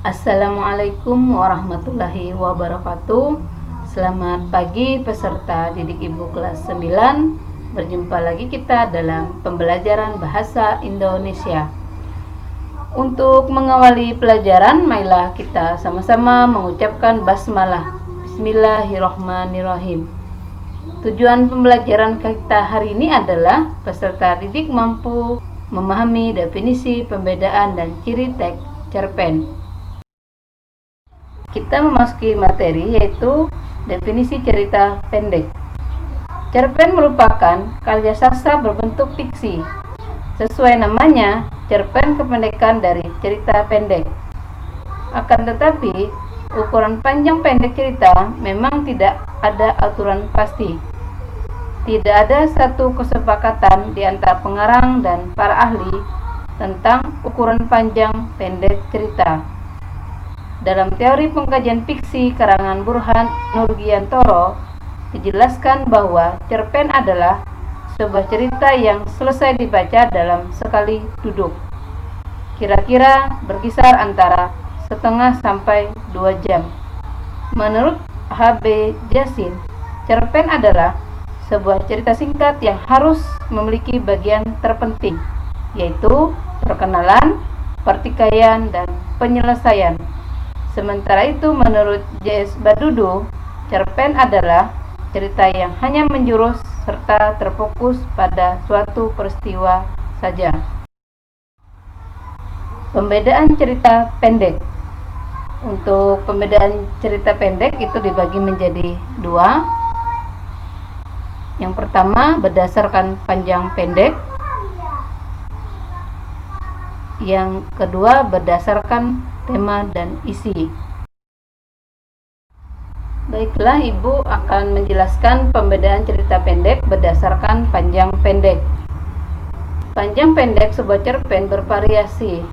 Assalamualaikum warahmatullahi wabarakatuh. Selamat pagi peserta didik Ibu kelas 9. Berjumpa lagi kita dalam pembelajaran bahasa Indonesia. Untuk mengawali pelajaran, marilah kita sama-sama mengucapkan basmalah. Bismillahirrahmanirrahim. Tujuan pembelajaran kita hari ini adalah peserta didik mampu memahami definisi, pembedaan, dan ciri teks cerpen. Kita memasuki materi, yaitu definisi cerita pendek. Cerpen merupakan karya sastra berbentuk fiksi. Sesuai namanya, cerpen kependekan dari cerita pendek. Akan tetapi, ukuran panjang pendek cerita memang tidak ada aturan pasti. Tidak ada satu kesepakatan di antara pengarang dan para ahli tentang ukuran panjang pendek cerita. Dalam teori pengkajian fiksi karangan Burhan Nurgiantoro, dijelaskan bahwa cerpen adalah sebuah cerita yang selesai dibaca dalam sekali duduk. Kira-kira berkisar antara setengah sampai 2 jam. Menurut H.B. Jasin, cerpen adalah sebuah cerita singkat yang harus memiliki bagian terpenting, yaitu perkenalan, pertikaian, dan penyelesaian. Sementara itu, menurut J.S. Badudu, cerpen adalah cerita yang hanya menjurus serta terfokus pada suatu peristiwa saja. Pembedaan cerita pendek. Untuk pembedaan cerita pendek itu dibagi menjadi 2. Yang pertama, berdasarkan panjang pendek. Yang kedua, berdasarkan tema dan isi. Baiklah, Ibu akan menjelaskan pembedaan cerita pendek berdasarkan panjang pendek. Panjang pendek sebuah cerpen bervariasi.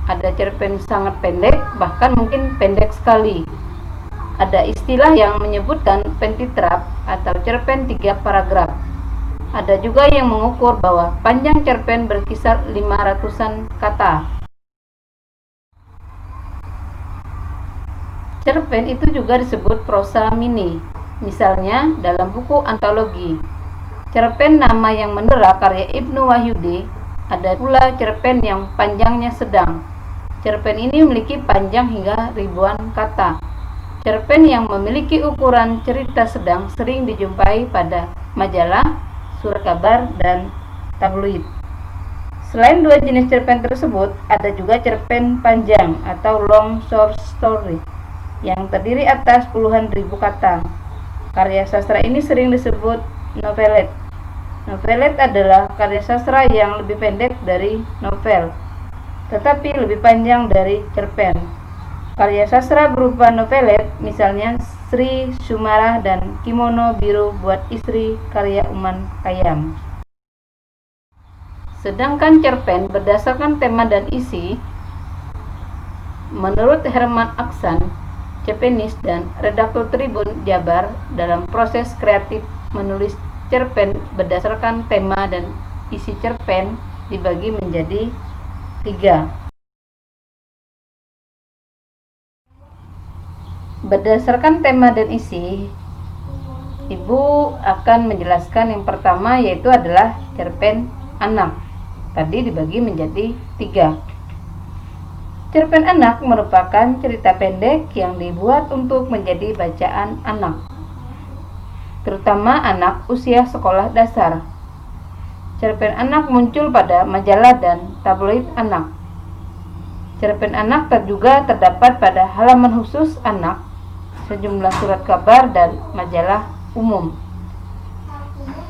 Ada cerpen sangat pendek, bahkan mungkin pendek sekali. Ada istilah yang menyebutkan pentitrap atau cerpen 3 paragraf. Ada juga yang mengukur bahwa panjang cerpen berkisar 500-an kata. Cerpen itu juga disebut prosa mini. Misalnya dalam buku antologi Cerpen Nama yang Mendera karya Ibnu Wahyudi, ada pula cerpen yang panjangnya sedang. Cerpen ini memiliki panjang hingga ribuan kata. Cerpen yang memiliki ukuran cerita sedang sering dijumpai pada majalah, surat kabar, dan tabloid. Selain 2 jenis cerpen tersebut, ada juga cerpen panjang atau long short story yang terdiri atas puluhan ribu kata. Karya sastra ini sering disebut novelet. Novelet adalah karya sastra yang lebih pendek dari novel, tetapi lebih panjang dari cerpen. Karya sastra berupa novelet, misalnya Sri Sumarah dan Kimono Biru Buat Istri karya Uman Khayyam. Sedangkan cerpen berdasarkan tema dan isi, menurut Herman Aksan, Cepenis dan redaktur Tribun Jabar, dalam proses kreatif menulis cerpen berdasarkan tema dan isi cerpen dibagi menjadi 3. Berdasarkan tema dan isi, Ibu akan menjelaskan yang pertama, yaitu adalah cerpen anak. Tadi dibagi menjadi 3. Cerpen anak merupakan cerita pendek yang dibuat untuk menjadi bacaan anak, terutama anak usia sekolah dasar. Cerpen anak muncul pada majalah dan tabloid anak. Cerpen anak juga terdapat pada halaman khusus anak, sejumlah surat kabar, dan majalah umum.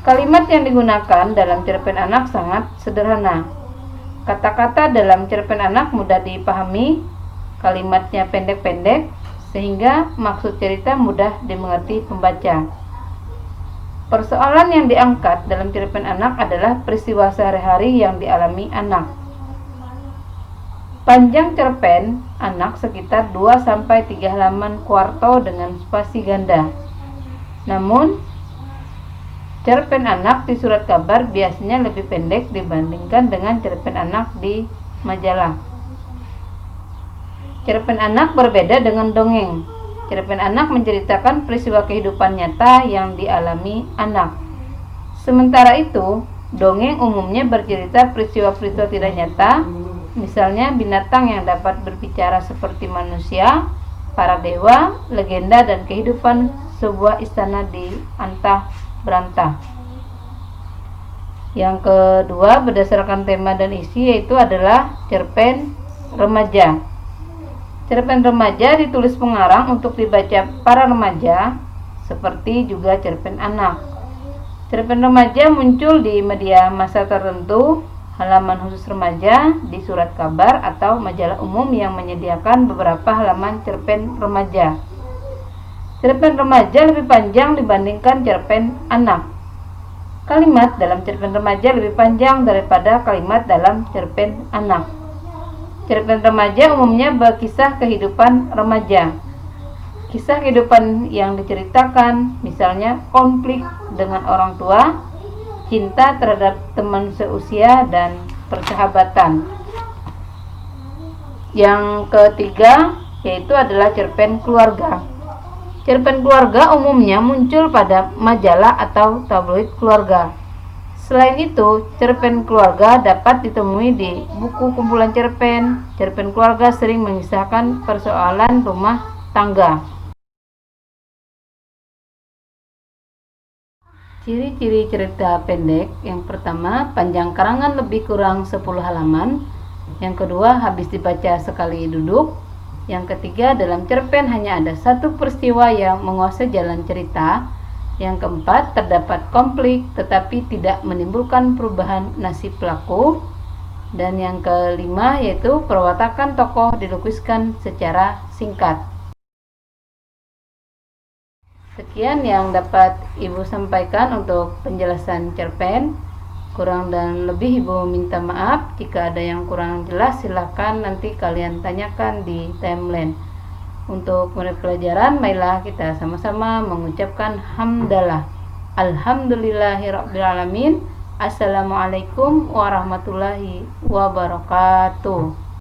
Kalimat yang digunakan dalam cerpen anak sangat sederhana. Kata-kata dalam cerpen anak mudah dipahami, kalimatnya pendek-pendek, sehingga maksud cerita mudah dimengerti pembaca. Persoalan yang diangkat dalam cerpen anak adalah peristiwa sehari-hari yang dialami anak. Panjang cerpen anak sekitar 2-3 halaman kuarto dengan spasi ganda. Namun, cerpen anak di surat kabar biasanya lebih pendek dibandingkan dengan cerpen anak di majalah. Cerpen anak berbeda dengan dongeng. Cerpen anak menceritakan peristiwa kehidupan nyata yang dialami anak. Sementara itu, dongeng umumnya bercerita peristiwa-peristiwa tidak nyata, misalnya binatang yang dapat berbicara seperti manusia, para dewa, legenda, dan kehidupan sebuah istana di antah berantah. Yang kedua, berdasarkan tema dan isi, yaitu adalah cerpen remaja. Cerpen remaja ditulis pengarang untuk dibaca para remaja, seperti juga cerpen anak. Cerpen remaja muncul di media massa tertentu, halaman khusus remaja, di surat kabar atau majalah umum yang menyediakan beberapa halaman cerpen remaja. Cerpen remaja lebih panjang dibandingkan cerpen anak. Kalimat dalam cerpen remaja lebih panjang daripada kalimat dalam cerpen anak. Cerpen remaja umumnya berkisah kehidupan remaja. Kisah kehidupan yang diceritakan misalnya konflik dengan orang tua, cinta terhadap teman seusia, dan persahabatan. Yang ketiga yaitu adalah cerpen keluarga. Cerpen keluarga umumnya muncul pada majalah atau tabloid keluarga. Selain itu, cerpen keluarga dapat ditemui di buku kumpulan cerpen. Cerpen keluarga sering mengisahkan persoalan rumah tangga. Ciri-ciri cerita pendek: yang pertama, panjang karangan lebih kurang 10 halaman. Yang kedua, habis dibaca sekali duduk. Yang ketiga, dalam cerpen hanya ada satu peristiwa yang menguasai jalan cerita. Yang keempat, terdapat konflik tetapi tidak menimbulkan perubahan nasib pelaku. Dan yang kelima yaitu perwatakan tokoh dilukiskan secara singkat. Sekian yang dapat Ibu sampaikan untuk penjelasan cerpen. Kurang dan lebih Ibu minta maaf. Jika ada yang kurang jelas, silahkan nanti kalian tanyakan di timeline. Untuk menit pelajaran, marilah kita sama-sama mengucapkan hamdalah. Alhamdulillahirrabbilalamin. Assalamualaikum warahmatullahi wabarakatuh.